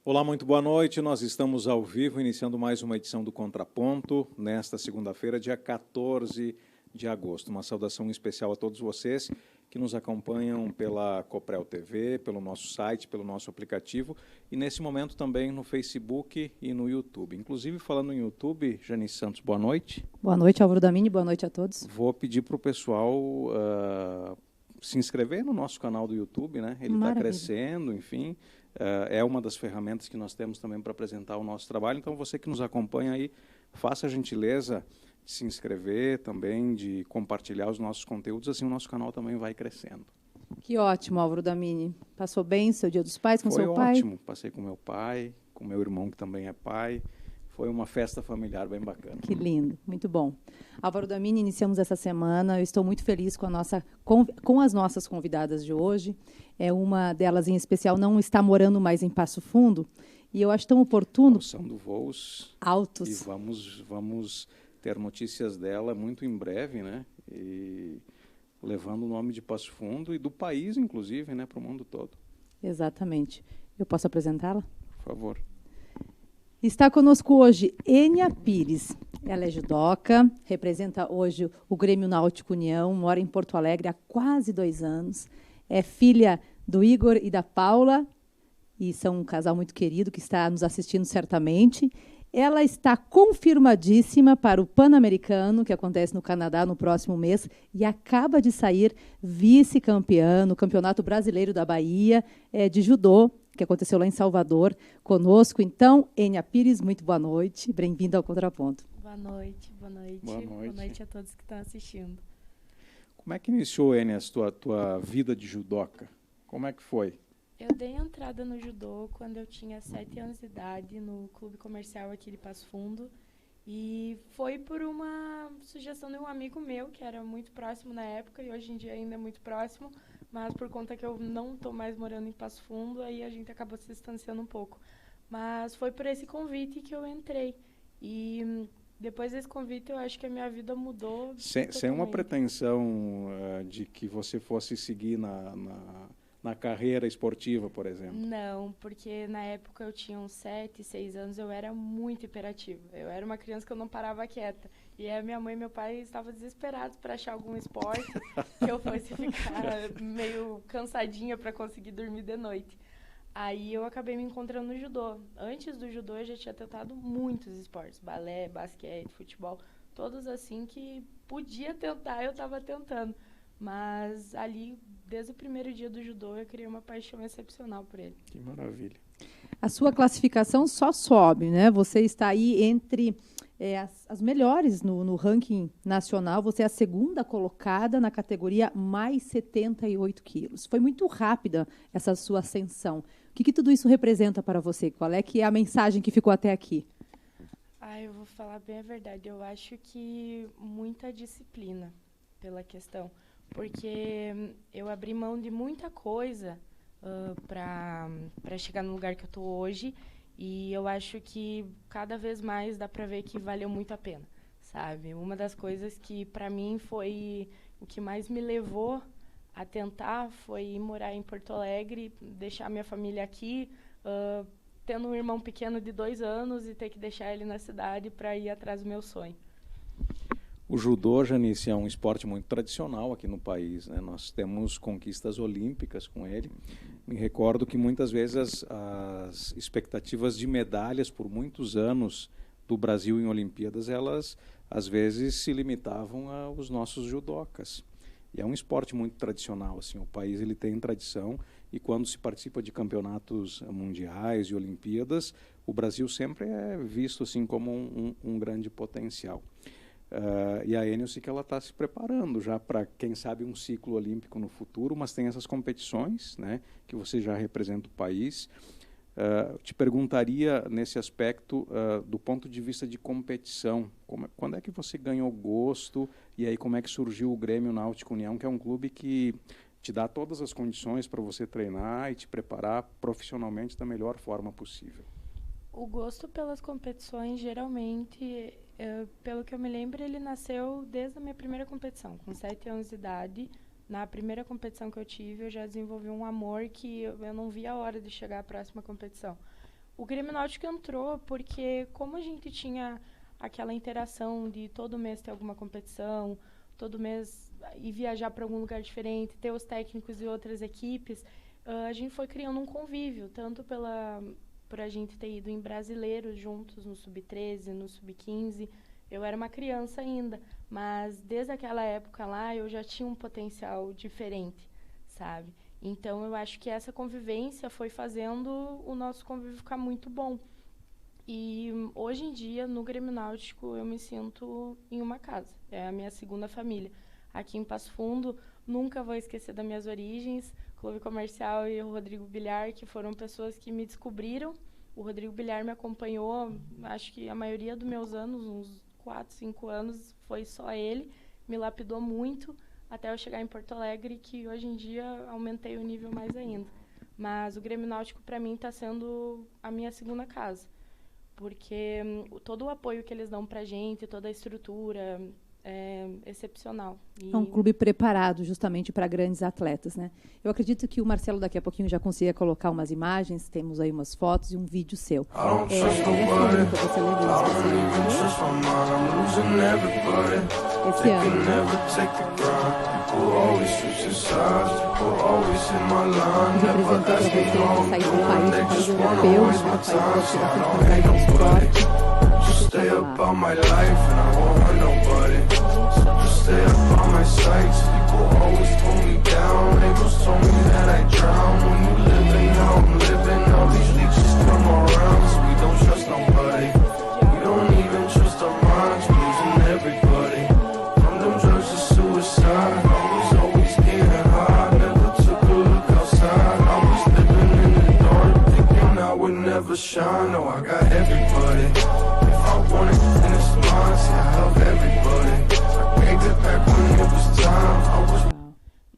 Olá, muito boa noite. Nós estamos ao vivo, iniciando mais uma edição do Contraponto, nesta segunda-feira, dia 14 de agosto. Uma saudação especial a todos vocês que nos acompanham pela Coprel TV, pelo nosso site, pelo nosso aplicativo e, nesse momento, também no Facebook e no YouTube. Inclusive, falando em YouTube, Janice Santos, boa noite. Boa noite, Álvaro Damini, boa noite a todos. Vou pedir para o pessoal se inscrever no nosso canal do YouTube, né? Ele está crescendo, enfim. É uma das ferramentas que nós temos também para apresentar o nosso trabalho. Então, você que nos acompanha aí, faça a gentileza de se inscrever também, de compartilhar os nossos conteúdos, assim o nosso canal também vai crescendo. Que ótimo, Álvaro Damini. Passou bem seu Dia dos Pais com seu pai? Foi ótimo. Passei com meu pai, com meu irmão, que também é pai. Foi uma festa familiar bem bacana. Que lindo, muito bom. Álvaro Damini, iniciamos essa semana. Eu estou muito feliz com as nossas convidadas de hoje. Uma delas, em especial, não está morando mais em Passo Fundo. E eu acho tão oportuno... São voos altos. E vamos ter notícias dela muito em breve, né? E levando o nome de Passo Fundo e do país, inclusive, né, para o mundo todo. Exatamente. Eu posso apresentá-la? Por favor. Está conosco hoje Enia Pires. Ela é judoca, representa hoje o Grêmio Náutico União, mora em Porto Alegre há quase 2 anos. É filha do Igor e da Paula, e são um casal muito querido que está nos assistindo certamente. Ela está confirmadíssima para o Pan-Americano, que acontece no Canadá no próximo mês, e acaba de sair vice-campeã no Campeonato Brasileiro da Bahia de judô, que aconteceu lá em Salvador, conosco. Então, Enia Pires, muito boa noite. Bem-vinda ao Contraponto. Boa noite, boa noite. Boa noite. Boa noite a todos que estão assistindo. Como é que iniciou, Enia, a tua vida de judoca? Como é que foi? Eu dei entrada no judô quando eu tinha 7 anos de idade, no clube comercial aqui de Passo Fundo. E foi por uma sugestão de um amigo meu, que era muito próximo na época, e hoje em dia ainda é muito próximo, mas por conta que eu não estou mais morando em Passo Fundo, aí a gente acabou se distanciando um pouco. Mas foi por esse convite que eu entrei. E depois desse convite, eu acho que a minha vida mudou. Sem uma pretensão de que você fosse seguir na carreira esportiva, por exemplo? Não, porque na época eu tinha uns 7, 6 anos, eu era muito hiperativa. Eu era uma criança que eu não parava quieta. E a minha mãe e meu pai estavam desesperados para achar algum esporte que eu fosse ficar meio cansadinha para conseguir dormir de noite. Aí eu acabei me encontrando no judô. Antes do judô eu já tinha tentado muitos esportes, balé, basquete, futebol, todos assim que podia tentar, eu estava tentando. Mas ali, desde o primeiro dia do judô, eu criei uma paixão excepcional por ele. Que maravilha. A sua classificação só sobe, né? Você está aí entre as melhores no ranking nacional. Você é a segunda colocada na categoria mais 78 quilos. Foi muito rápida essa sua ascensão. O que tudo isso representa para você? Qual é que é a mensagem que ficou até aqui? Eu vou falar bem a verdade. Eu acho que muita disciplina pela questão. Porque eu abri mão de muita coisa para chegar no lugar que eu estou hoje, e eu acho que cada vez mais dá para ver que valeu muito a pena, sabe? Uma das coisas que para mim foi o que mais me levou a tentar foi ir morar em Porto Alegre, deixar minha família aqui, tendo um irmão pequeno de 2 anos e ter que deixar ele na cidade para ir atrás do meu sonho. O judô, Janice, é um esporte muito tradicional aqui no país, né? Nós temos conquistas olímpicas com ele. Me recordo que muitas vezes as expectativas de medalhas por muitos anos do Brasil em Olimpíadas, elas às vezes se limitavam aos nossos judocas. E é um esporte muito tradicional, assim, o país ele tem tradição, e quando se participa de campeonatos mundiais e Olimpíadas, o Brasil sempre é visto assim como um grande potencial. E a Enia, eu sei que ela está se preparando já para, quem sabe, um ciclo olímpico no futuro, mas tem essas competições, né, que você já representa o país. Te perguntaria, nesse aspecto, do ponto de vista de competição, quando é que você ganhou gosto, e aí como é que surgiu o Grêmio Náutico União, que é um clube que te dá todas as condições para você treinar e te preparar profissionalmente da melhor forma possível? O gosto pelas competições, geralmente, pelo que eu me lembro, ele nasceu desde a minha primeira competição. Com 7 anos de idade, na primeira competição que eu tive, eu já desenvolvi um amor que eu não via a hora de chegar à próxima competição. O Grêmio Náutico entrou porque, como a gente tinha aquela interação de todo mês ter alguma competição, todo mês ir viajar para algum lugar diferente, ter os técnicos de outras equipes, a gente foi criando um convívio, tanto por a gente ter ido em brasileiros juntos, no Sub-13, no Sub-15. Eu era uma criança ainda, mas desde aquela época lá eu já tinha um potencial diferente, sabe? Então eu acho que essa convivência foi fazendo o nosso convívio ficar muito bom. E hoje em dia, no Grêmio Náutico, eu me sinto em uma casa. É a minha segunda família. Aqui em Passo Fundo, nunca vou esquecer das minhas origens. Clube Comercial e o Rodrigo Bilhar, que foram pessoas que me descobriram. O Rodrigo Bilhar me acompanhou, acho que a maioria dos meus anos, uns 4, 5 anos, foi só ele. Me lapidou muito até eu chegar em Porto Alegre, que hoje em dia aumentei o nível mais ainda. Mas o Grêmio Náutico, para mim, está sendo a minha segunda casa. Porque todo o apoio que eles dão pra gente, toda a estrutura é excepcional. É um clube preparado justamente para grandes atletas, né? Eu acredito que o Marcelo daqui a pouquinho já consiga colocar umas imagens, temos aí umas fotos e um vídeo seu. Esse ano. Representando você sair do país europeu, um país que você vai no esporte. Stay up all my life and I won't hurt nobody. Just stay up all my sights. People always pull me down. Angels told me that I drown. When you living how I'm living, all these leeches come around. So we don't trust nobody. We don't even trust our minds. We're losing everybody. From them drugs to suicide. Always getting high. Never took a look outside. Always living in the dark, thinking I would never shine. No, I got everybody.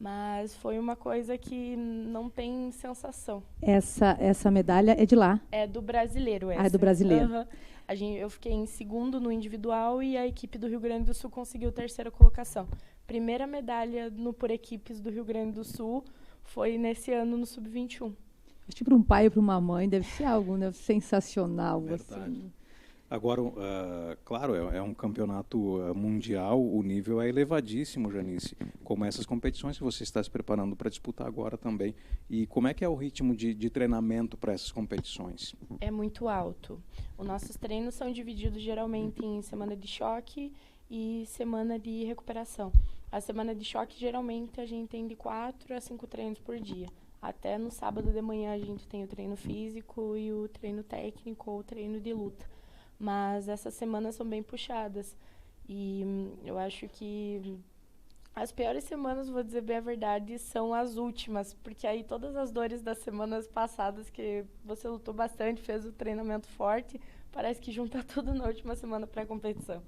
Mas foi uma coisa que não tem sensação. Essa medalha é de lá? É do brasileiro essa. Ah, é do brasileiro. Eu fiquei em segundo no individual e a equipe do Rio Grande do Sul conseguiu terceira colocação. Primeira medalha no por equipes do Rio Grande do Sul foi nesse ano no Sub-21. Acho que para um pai e para uma mãe deve ser algo, né, sensacional. Verdade. Assim. Agora, claro, é um campeonato mundial, o nível é elevadíssimo, Janice. Como essas competições que você está se preparando para disputar agora também. E como é que é o ritmo de treinamento para essas competições? É muito alto. Os nossos treinos são divididos geralmente em semana de choque e semana de recuperação. A semana de choque, geralmente, a gente tem de 4 a 5 treinos por dia. Até no sábado de manhã a gente tem o treino físico e o treino técnico ou o treino de luta. Mas essas semanas são bem puxadas. E eu acho que as piores semanas, vou dizer bem a verdade, são as últimas. Porque aí todas as dores das semanas passadas, que você lutou bastante, fez o treinamento forte, parece que junta tudo na última semana para a competição.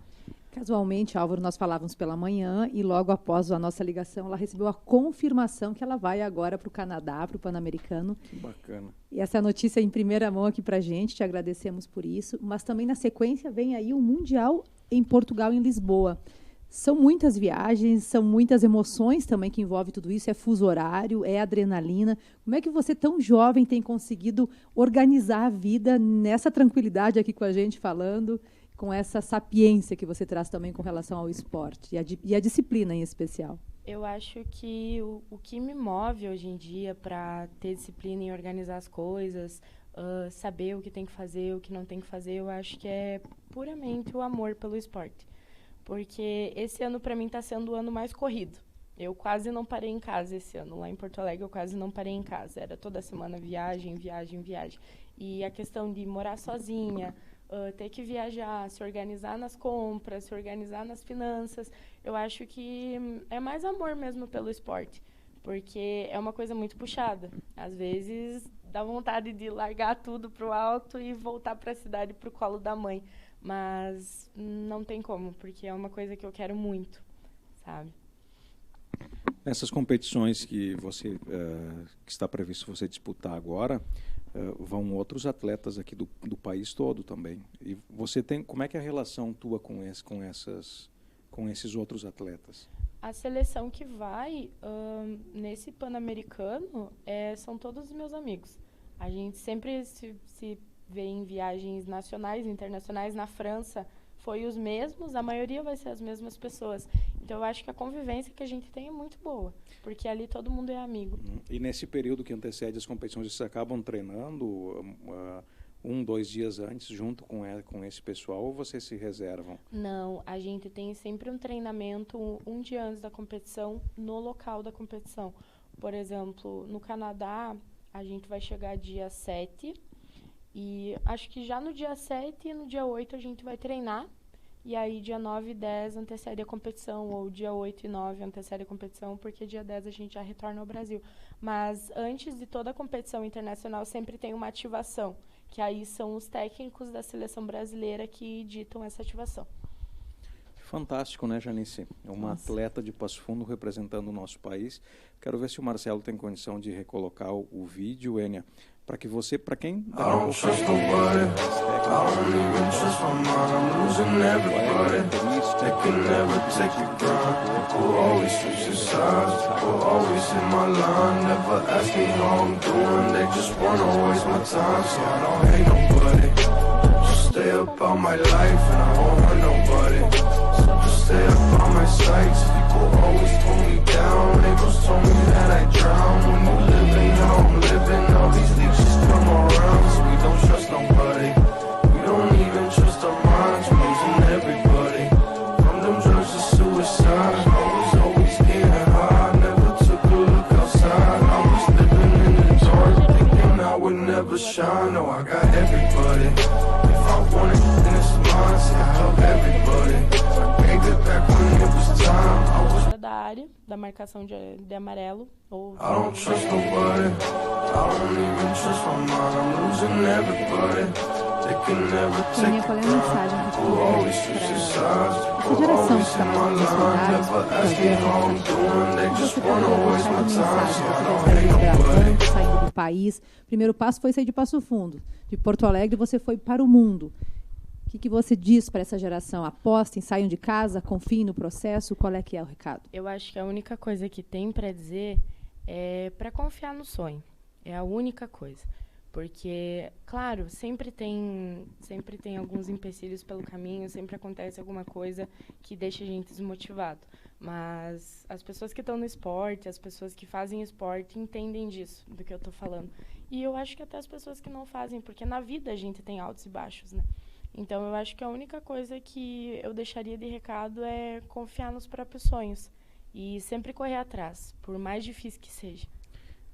Casualmente, Álvaro, nós falávamos pela manhã e logo após a nossa ligação, ela recebeu a confirmação que ela vai agora para o Canadá, para o Pan-Americano. Que bacana. E essa notícia é em primeira mão aqui para a gente, te agradecemos por isso. Mas também na sequência vem aí o Mundial em Portugal, em Lisboa. São muitas viagens, são muitas emoções também que envolve tudo isso, é fuso horário, é adrenalina. Como é que você, tão jovem, tem conseguido organizar a vida nessa tranquilidade aqui com a gente falando, com essa sapiência que você traz também com relação ao esporte e a disciplina em especial? Eu acho que o que me move hoje em dia para ter disciplina em organizar as coisas, saber o que tem que fazer, o que não tem que fazer, eu acho que é puramente o amor pelo esporte. Porque esse ano para mim está sendo o ano mais corrido. Eu quase não parei em casa esse ano. Lá em Porto Alegre eu quase não parei em casa. Era toda semana viagem, viagem, viagem. E a questão de morar sozinha, ter que viajar, se organizar nas compras, se organizar nas finanças, eu acho que é mais amor mesmo pelo esporte, porque é uma coisa muito puxada. Às vezes dá vontade de largar tudo pro alto e voltar para a cidade, pro colo da mãe, mas não tem como, porque é uma coisa que eu quero muito, sabe? Nessas competições que você que está previsto você disputar agora, vão outros atletas aqui do país todo também. E você tem, como é que é a relação tua com esses outros atletas? A seleção que vai nesse Pan-Americano são todos os meus amigos. A gente sempre se vê em viagens nacionais e internacionais na França foi os mesmos, a maioria vai ser as mesmas pessoas. Então, eu acho que a convivência que a gente tem é muito boa, porque ali todo mundo é amigo. E nesse período que antecede as competições, vocês acabam treinando 2 dias antes, junto com esse pessoal, ou vocês se reservam? Não, a gente tem sempre um treinamento um dia antes da competição, no local da competição. Por exemplo, no Canadá, a gente vai chegar dia 7, e acho que já no dia 7 e no dia 8 a gente vai treinar. E aí dia 9 e 10 antecede a competição, ou dia 8 e 9 antecede a competição, porque dia 10 a gente já retorna ao Brasil. Mas antes de toda a competição internacional sempre tem uma ativação, que aí são os técnicos da seleção brasileira que ditam essa ativação. Fantástico, né, Janice? É uma atleta de Passo Fundo representando o nosso país. Quero ver se o Marcelo tem condição de recolocar o vídeo, Enia, para que você, para quem... I don't trust nobody. I don't even trust my mind. I'm losing everybody. They can never take your grind. People always switching sides. People always in my line. Never ask me how I'm doing. They just wanna waste my time. So I don't hate nobody. Just stay up on my life and I don't want nobody. So just stay up on my sights. People always pull me down. Neighbors told me that I drown. When you living how I'm living, all these things just come around. So we don't trust nobody. We don't even trust our minds. We're losing everybody. From them drugs to suicide. I was always getting high. Never took a look outside. I was living in the dark, thinking I would never shine. No, I got everybody. If I want it, then it's mine. Say I help everybody. I gave it back when it was time. I was Da área, da marcação de amarelo. Ou I don't trust nobody. I don't even trust my mind. I'm losing everybody. They can never take Enia, qual é a mensagem que People always switching sides. People geração que always está in mais my line. desesperada, Never ask me how I'm doing. They just wanna waste my time. So I don't você hate nobody. está saindo do país? O primeiro passo foi sair de Passo Fundo. De Porto Alegre, você foi para o mundo. O que você diz para essa geração? Apostem, saiam de casa, confiem no processo? Qual é que é o recado? Eu acho que a única coisa que tem para dizer é para confiar no sonho. É a única coisa. Porque, claro, sempre tem alguns empecilhos pelo caminho, sempre acontece alguma coisa que deixa a gente desmotivado. Mas as pessoas que estão no esporte, as pessoas que fazem esporte, entendem disso, do que eu estou falando. E eu acho que até as pessoas que não fazem, porque na vida a gente tem altos e baixos, né? Então, eu acho que a única coisa que eu deixaria de recado é confiar nos próprios sonhos e sempre correr atrás, por mais difícil que seja.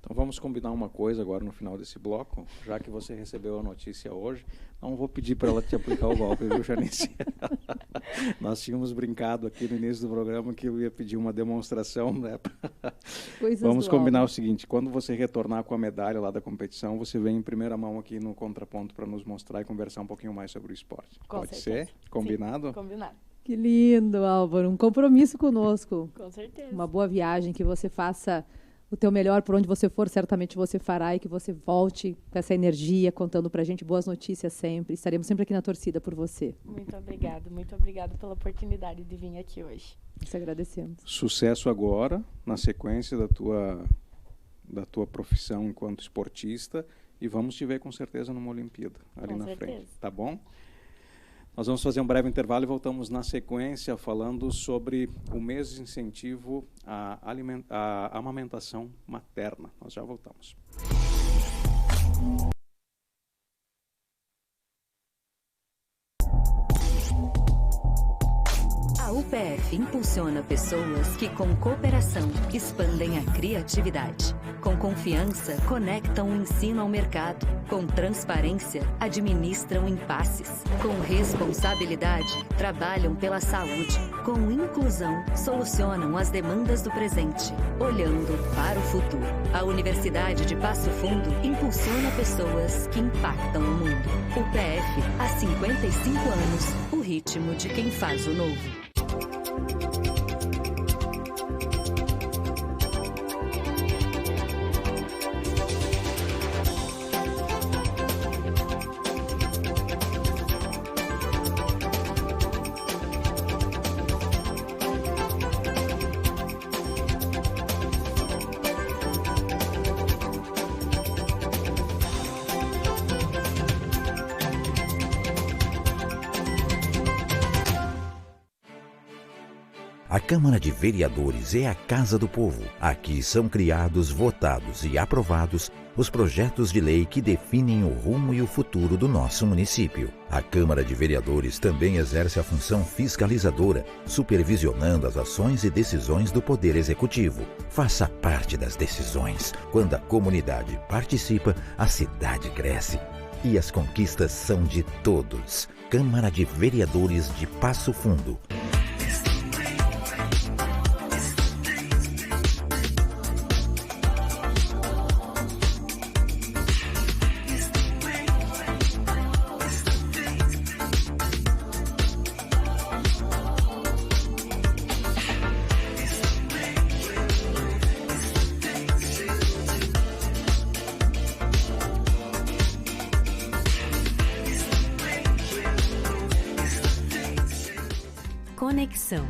Então vamos combinar uma coisa agora no final desse bloco, já que você recebeu a notícia hoje, não vou pedir para ela te aplicar o golpe, viu, Janice? Nós tínhamos brincado aqui no início do programa que eu ia pedir uma demonstração, né? Vamos combinar o seguinte, quando você retornar com a medalha lá da competição, você vem em primeira mão aqui no Contraponto para nos mostrar e conversar um pouquinho mais sobre o esporte. Pode ser? Combinado? Sim, combinado. Que lindo, Álvaro. Um compromisso conosco. Com certeza. Uma boa viagem, que você faça o teu melhor por onde você for, certamente você fará, e que você volte com essa energia, contando pra gente boas notícias sempre. Estaremos sempre aqui na torcida por você. Muito obrigada pela oportunidade de vir aqui hoje. Nós agradecemos. Sucesso agora, na sequência da tua profissão enquanto esportista, e vamos te ver com certeza numa Olimpíada ali na frente, tá bom? Nós vamos fazer um breve intervalo e voltamos na sequência falando sobre o mês de incentivo à amamentação materna. Nós já voltamos. A UPF impulsiona pessoas que, com cooperação, expandem a criatividade. Com confiança, conectam o ensino ao mercado. Com transparência, administram impasses. Com responsabilidade, trabalham pela saúde. Com inclusão, solucionam as demandas do presente, olhando para o futuro. A Universidade de Passo Fundo impulsiona pessoas que impactam o mundo. UPF, há 55 anos, o ritmo de quem faz o novo. A Câmara de Vereadores é a Casa do Povo. Aqui são criados, votados e aprovados os projetos de lei que definem o rumo e o futuro do nosso município. A Câmara de Vereadores também exerce a função fiscalizadora, supervisionando as ações e decisões do Poder Executivo. Faça parte das decisões. Quando a comunidade participa, a cidade cresce. E as conquistas são de todos. Câmara de Vereadores de Passo Fundo. Conexão.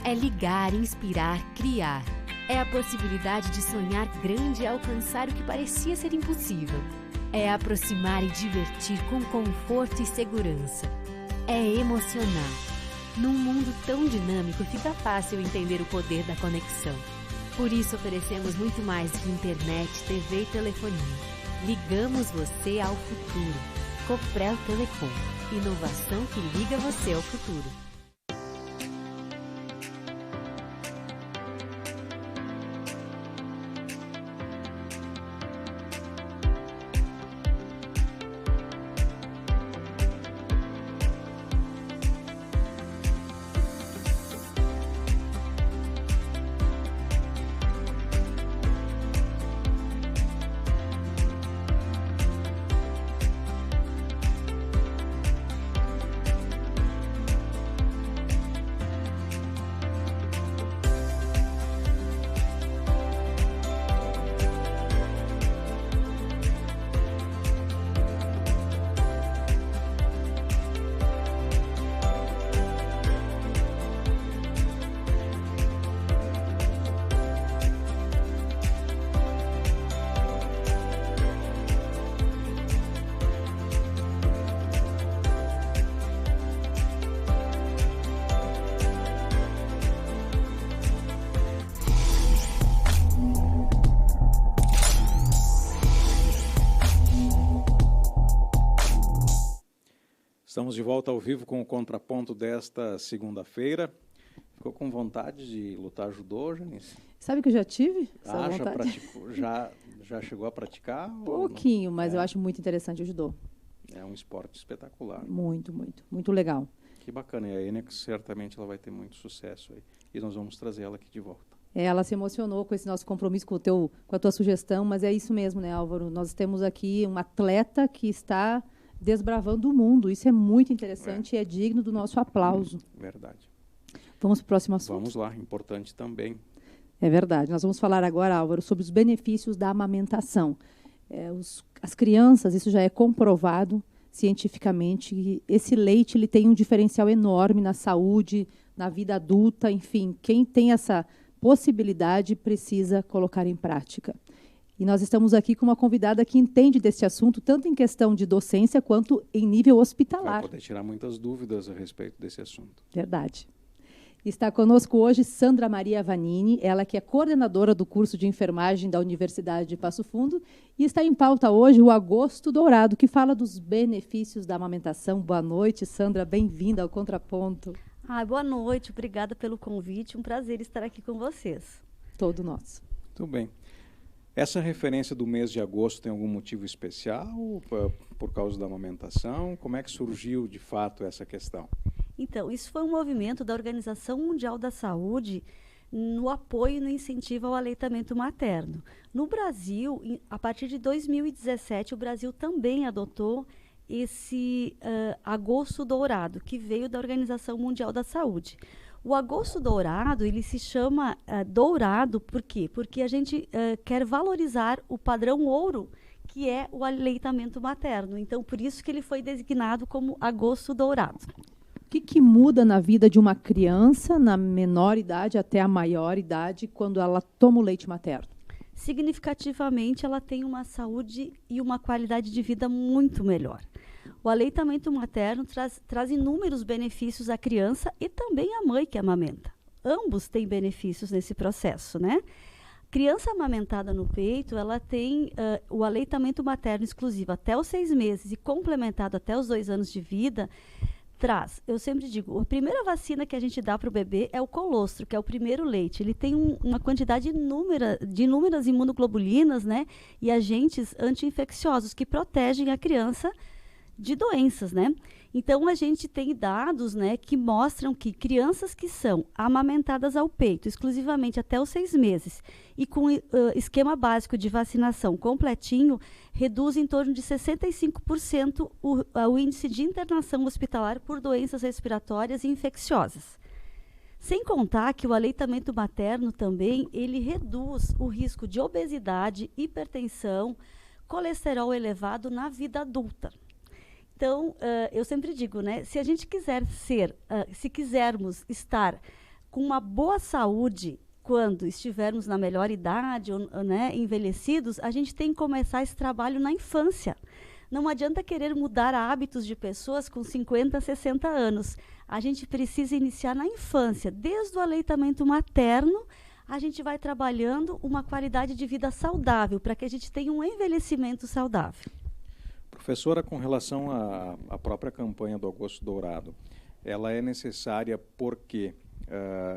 É ligar, inspirar, criar. É a possibilidade de sonhar grande e alcançar o que parecia ser impossível. É aproximar e divertir com conforto e segurança. É emocionar. Num mundo tão dinâmico, fica fácil entender o poder da conexão. Por isso oferecemos muito mais que internet, TV e telefonia. Ligamos você ao futuro. Coprel Telecom. Inovação que liga você ao futuro. Estamos de volta ao vivo com o Contraponto desta segunda-feira. Ficou com vontade de lutar judô, Janice? Sabe que eu já tive essa Já vontade? praticou, já chegou a praticar? Pouquinho, mas eu acho muito interessante o judô. É um esporte espetacular. Muito, muito. Muito legal. Que bacana. E a Enia, certamente ela vai ter muito sucesso aí. E nós vamos trazer ela aqui de volta. Ela se emocionou com esse nosso compromisso, com a tua sugestão, mas é isso mesmo, né, Álvaro? Nós temos aqui um atleta que está desbravando o mundo. Isso é muito interessante e é digno do nosso aplauso. Verdade. Vamos para o próximo assunto? Vamos lá, importante também. É verdade. Nós vamos falar agora, Álvaro, sobre os benefícios da amamentação. As crianças, isso já é comprovado cientificamente, que esse leite ele tem um diferencial enorme na saúde, na vida adulta, enfim. Quem tem essa possibilidade precisa colocar em prática. E nós estamos aqui com uma convidada que entende desse assunto, tanto em questão de docência quanto em nível hospitalar. Vai poder tirar muitas dúvidas a respeito desse assunto. Verdade. Está conosco hoje Sandra Maria Vanini, ela que é coordenadora do curso de enfermagem da Universidade de Passo Fundo, e está em pauta hoje o Agosto Dourado, que fala dos benefícios da amamentação. Boa noite, Sandra, bem-vinda ao Contraponto. Boa noite, obrigada pelo convite, um prazer estar aqui com vocês. Todo nosso. Muito bem. Essa referência do mês de agosto tem algum motivo especial por causa da amamentação? Como é que surgiu, de fato, essa questão? Então, isso foi um movimento da Organização Mundial da Saúde no apoio e no incentivo ao aleitamento materno. No Brasil, a partir de 2017, o Brasil também adotou esse Agosto Dourado, que veio da Organização Mundial da Saúde. O Agosto Dourado, ele se chama dourado, por quê? Porque a gente quer valorizar o padrão ouro, que é o aleitamento materno. Então, por isso que ele foi designado como Agosto Dourado. O que muda na vida de uma criança, na menor idade até a maior idade, quando ela toma o leite materno? Significativamente, ela tem uma saúde e uma qualidade de vida muito melhor. O aleitamento materno traz inúmeros benefícios à criança e também à mãe que amamenta. ambos têm benefícios nesse processo, né? Criança amamentada no peito, ela tem o aleitamento materno exclusivo até os 6 meses e complementado até os 2 anos de vida, traz, eu sempre digo, a primeira vacina que a gente dá para o bebê é o colostro, que é o primeiro leite. Ele tem uma quantidade de inúmeras imunoglobulinas, né, e agentes anti-infecciosos que protegem a criança de doenças, né? Então, a gente tem dados, né, que mostram que crianças que são amamentadas ao peito exclusivamente até os 6 meses e com esquema básico de vacinação completinho, reduz em torno de 65% o índice de internação hospitalar por doenças respiratórias e infecciosas. Sem contar que o aleitamento materno também, ele reduz o risco de obesidade, hipertensão, colesterol elevado na vida adulta. Então, eu sempre digo, né, se a gente quiser se quisermos estar com uma boa saúde quando estivermos na melhor idade, né, envelhecidos, a gente tem que começar esse trabalho na infância. Não adianta querer mudar hábitos de pessoas com 50, 60 anos. A gente precisa iniciar na infância. Desde o aleitamento materno, a gente vai trabalhando uma qualidade de vida saudável, para que a gente tenha um envelhecimento saudável. Professora, com relação à própria campanha do Agosto Dourado, ela é necessária porque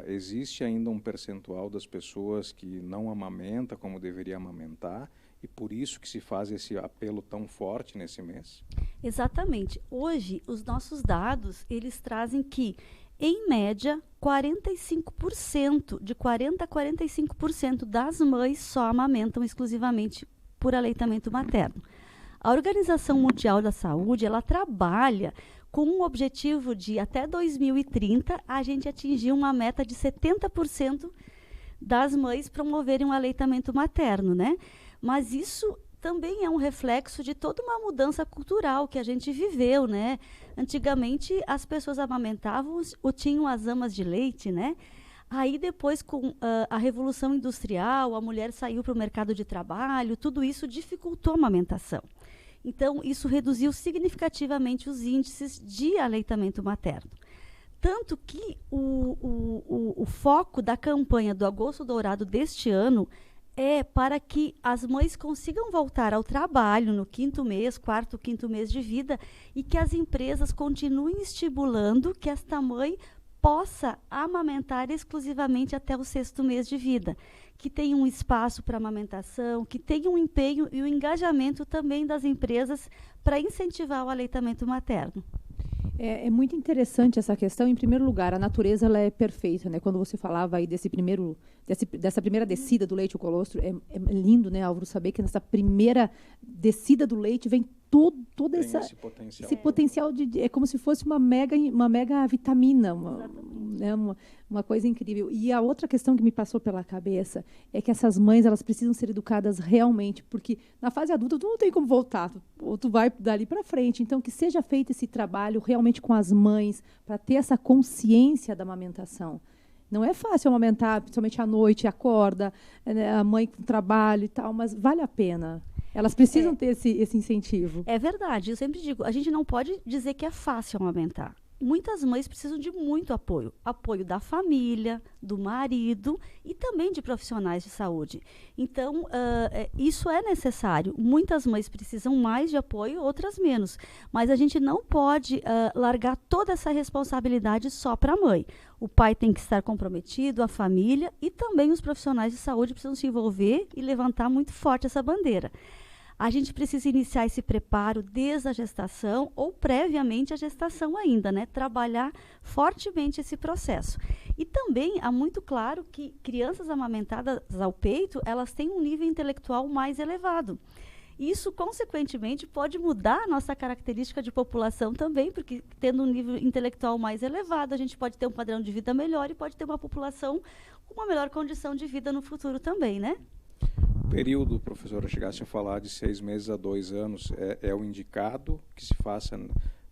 existe ainda um percentual das pessoas que não amamenta como deveria amamentar e por isso que se faz esse apelo tão forte nesse mês? Exatamente. Hoje, os nossos dados, eles trazem que, em média, 45%, de 40% a 45% das mães só amamentam exclusivamente por aleitamento materno. A Organização Mundial da Saúde, ela trabalha com um objetivo de, até 2030, a gente atingir uma meta de 70% das mães promoverem um aleitamento materno, né? Mas isso também é um reflexo de toda uma mudança cultural que a gente viveu, né? Antigamente, as pessoas amamentavam ou tinham as amas de leite, né? Aí depois, com a Revolução Industrial, a mulher saiu para o mercado de trabalho, tudo isso dificultou a amamentação. Então, isso reduziu significativamente os índices de aleitamento materno. Tanto que o foco da campanha do Agosto Dourado deste ano é para que as mães consigam voltar ao trabalho no 4º mês, 5º mês de vida e que as empresas continuem estimulando que esta mãe possa amamentar exclusivamente até o 6º mês de vida, que tenha um espaço para amamentação, que tenha um empenho e um engajamento também das empresas para incentivar o aleitamento materno. É muito interessante essa questão. Em primeiro lugar, a natureza ela é perfeita, né? Quando você falava aí dessa primeira descida do leite ao colostro, é lindo, né, Álvaro, saber que nessa primeira descida do leite vem todo esse potencial é como se fosse uma mega vitamina, uma coisa incrível. E a outra questão que me passou pela cabeça é que essas mães elas precisam ser educadas realmente, porque na fase adulta tu não tem como voltar, ou tu vai dali para frente. Então que seja feito esse trabalho realmente com as mães para ter essa consciência da amamentação. Não é fácil amamentar, principalmente à noite, acorda, né, a mãe com trabalho e tal, mas vale a pena. Elas precisam ter esse incentivo. É verdade, eu sempre digo, a gente não pode dizer que é fácil amamentar. Muitas mães precisam de muito apoio. Apoio da família, do marido e também de profissionais de saúde. Então, isso é necessário. Muitas mães precisam mais de apoio, outras menos. Mas a gente não pode largar toda essa responsabilidade só para a mãe. O pai tem que estar comprometido, a família e também os profissionais de saúde precisam se envolver e levantar muito forte essa bandeira. A gente precisa iniciar esse preparo desde a gestação ou previamente à gestação ainda, né? Trabalhar fortemente esse processo. E também há muito claro que crianças amamentadas ao peito, elas têm um nível intelectual mais elevado. Isso, consequentemente, pode mudar a nossa característica de população também, porque tendo um nível intelectual mais elevado, a gente pode ter um padrão de vida melhor e pode ter uma população com uma melhor condição de vida no futuro também, né? O período, professora, chegasse a falar de 6 meses a 2 anos, é o indicado que se faça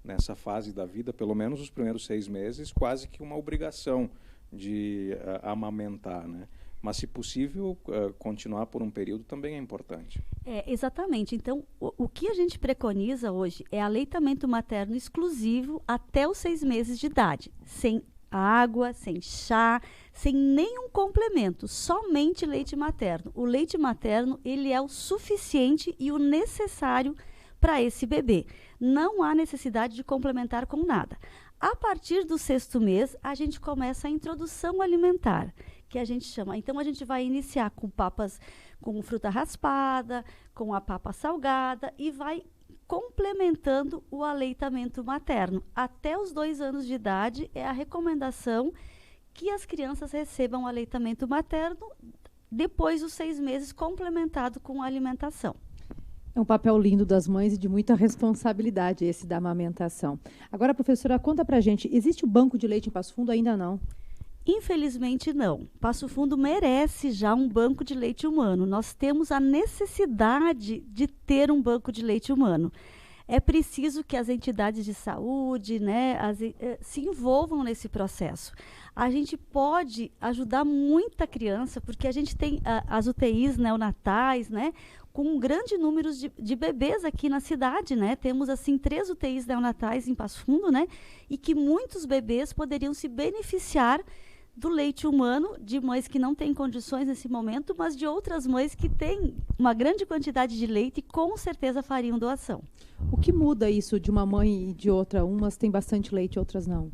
nessa fase da vida, pelo menos os primeiros 6 meses, quase que uma obrigação de amamentar, né? Mas, se possível, continuar por um período também é importante. Exatamente. Então, o que a gente preconiza hoje é aleitamento materno exclusivo até os 6 meses de idade, sem água, sem chá, sem nenhum complemento, somente leite materno. O leite materno, ele é o suficiente e o necessário para esse bebê. Não há necessidade de complementar com nada. A partir do 6º mês, a gente começa a introdução alimentar, que a gente chama. Então, a gente vai iniciar com papas, com fruta raspada, com a papa salgada e vai complementando o aleitamento materno. Até os 2 anos de idade é a recomendação que as crianças recebam aleitamento materno, depois dos 6 meses, complementado com a alimentação. É um papel lindo das mães e de muita responsabilidade esse da amamentação. Agora, professora, conta pra gente, existe o banco de leite em Passo Fundo? Ainda não? Infelizmente, não. Passo Fundo merece já um banco de leite humano. Nós temos a necessidade de ter um banco de leite humano. É preciso que as entidades de saúde, né, se envolvam nesse processo. A gente pode ajudar muita criança, porque a gente tem as UTIs neonatais, né, com um grande número de bebês aqui na cidade, né? Temos, assim, 3 UTIs neonatais em Passo Fundo, né? E que muitos bebês poderiam se beneficiar do leite humano, de mães que não têm condições nesse momento, mas de outras mães que têm uma grande quantidade de leite e com certeza fariam doação. O que muda isso de uma mãe e de outra? Umas têm bastante leite, outras não?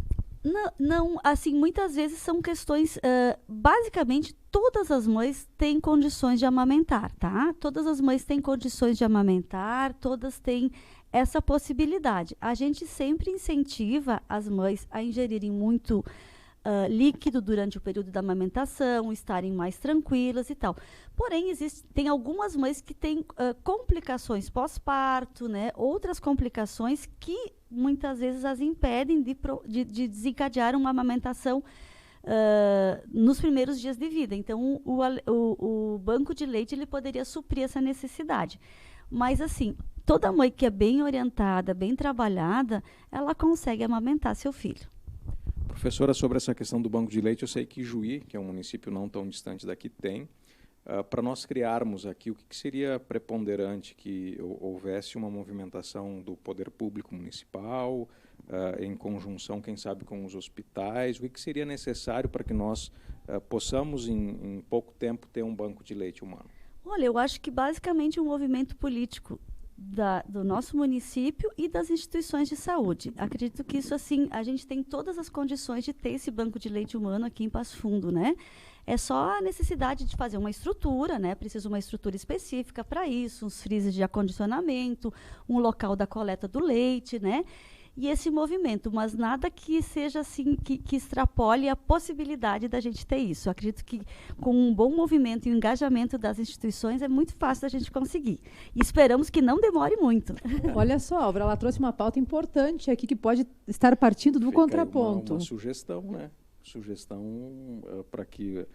Não, assim, muitas vezes são questões, basicamente, todas as mães têm condições de amamentar, tá? Todas as mães têm condições de amamentar, todas têm essa possibilidade. A gente sempre incentiva as mães a ingerirem muito líquido durante o período da amamentação, estarem mais tranquilas e tal. Porém, tem algumas mães que têm complicações pós-parto, né? Outras complicações que muitas vezes as impedem de desencadear uma amamentação nos primeiros dias de vida. Então, o banco de leite ele poderia suprir essa necessidade. Mas, assim, toda mãe que é bem orientada, bem trabalhada, ela consegue amamentar seu filho. Professora, sobre essa questão do banco de leite, eu sei que Juí, que é um município não tão distante daqui, tem. Para nós criarmos aqui, o que seria preponderante que houvesse uma movimentação do poder público municipal, em conjunção, quem sabe, com os hospitais? O que seria necessário para que nós possamos, em pouco tempo, ter um banco de leite humano? Olha, eu acho que basicamente um movimento político do nosso município e das instituições de saúde. Acredito que isso, assim, a gente tem todas as condições de ter esse banco de leite humano aqui em Passo Fundo, né? É só a necessidade de fazer uma estrutura, né? Precisa uma estrutura específica para isso, uns freezers de acondicionamento, um local da coleta do leite, né? E esse movimento, mas nada que seja assim, que extrapole a possibilidade da gente ter isso. Eu acredito que com um bom movimento e um engajamento das instituições é muito fácil da gente conseguir. E esperamos que não demore muito. Olha só, Álvaro, ela trouxe uma pauta importante aqui que pode estar partindo do contraponto. Uma sugestão, né? Sugestão para que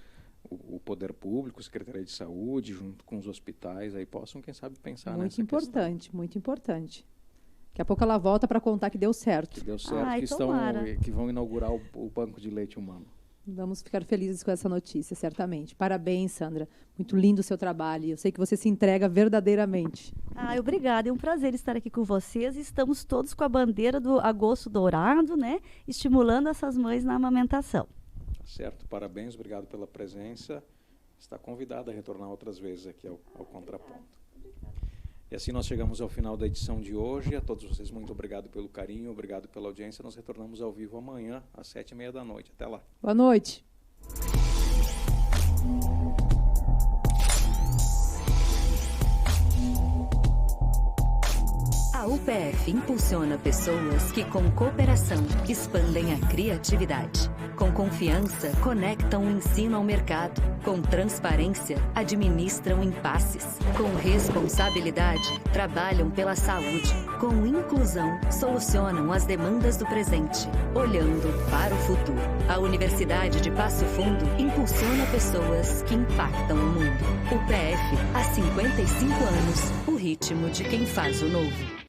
o poder público, a Secretaria de Saúde, junto com os hospitais, aí possam, quem sabe, pensar nessa questão. Muito importante. Daqui a pouco ela volta para contar que deu certo. Que deu certo, que vão inaugurar o banco de leite humano. Vamos ficar felizes com essa notícia, certamente. Parabéns, Sandra. Muito lindo o seu trabalho. Eu sei que você se entrega verdadeiramente. Obrigada. É um prazer estar aqui com vocês. Estamos todos com a bandeira do agosto dourado, né? Estimulando essas mães na amamentação. Certo. Parabéns. Obrigado pela presença. Está convidada a retornar outras vezes aqui ao Contraponto. E assim nós chegamos ao final da edição de hoje. A todos vocês, muito obrigado pelo carinho, obrigado pela audiência. Nós retornamos ao vivo amanhã, às 7h30. Até lá. Boa noite. A UPF impulsiona pessoas que, com cooperação, expandem a criatividade. Com confiança, conectam o ensino ao mercado. Com transparência, administram impasses. Com responsabilidade, trabalham pela saúde. Com inclusão, solucionam as demandas do presente, olhando para o futuro. A Universidade de Passo Fundo impulsiona pessoas que impactam o mundo. UPF, há 55 anos, o ritmo de quem faz o novo.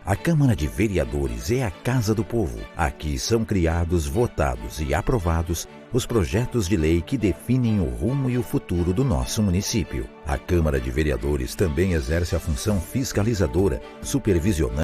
A Câmara de Vereadores é a Casa do Povo. Aqui são criados, votados e aprovados os projetos de lei que definem o rumo e o futuro do nosso município. A Câmara de Vereadores também exerce a função fiscalizadora, supervisionando